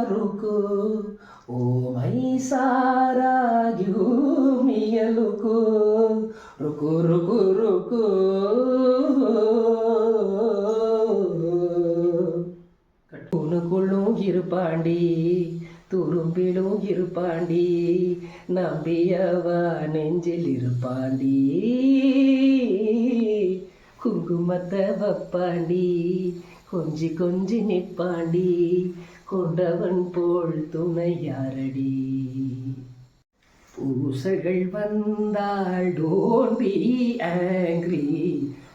रुको ओ मैं सारा क्यों मिया रुको रुको रुको रुको உனக்குள்ளும் இருப்பாண்டி துரும்பிலும் இருப்பாண்டி நம்பியவா நெஞ்சில் இருப்பாண்டி குங்குமத்தை வப்பாண்டி கொஞ்சி கொஞ்சி நிற்பாண்டி கொண்டவன் போல் துணையாரடி பூசைகள் வந்தாள் டோன்ட் பி ஆங்கிரி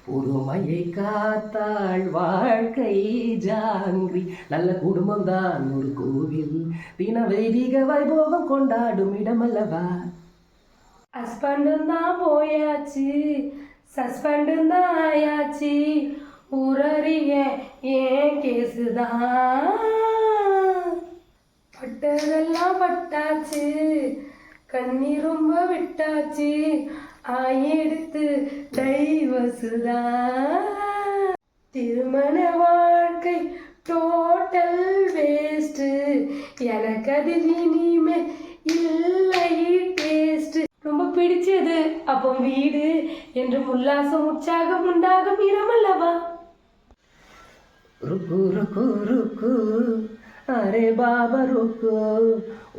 பொறுமையை காத்தாள் வாழ்க்கை ஜாங்கிரி நல்ல குடும்பம் தான் ஒரு கோவில் தின வைதிக வைபோகம் கொண்டாடும் இடமல்லவா ஹஸ்பண்டும் தான் போயாச்சு சஸ்பெண்டும் தான் ஆயாச்சு உரறிய ஏன் கேசுதான் பட்டதெல்லாம் பட்டாச்சு கண்ணீர் ரொம்ப விட்டாச்சு ஆயெடுத்து டைவர்ஸுதான் திருமண வாழ்க்கை டோட்டல் வேஸ்ட் எனக்கு அதில் இனிமே இல்லை டேஸ்ட் ரொம்ப பிடிச்சது அப்போ வீடு என்று உல்லாசம் உற்சாகம் உண்டாகும் இடமல்லவா रुको रुको रुको अरे बाबा रुको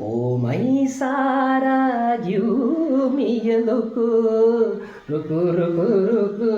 ओ मैं सारा क्यों मिया रुको रुको रुको रुको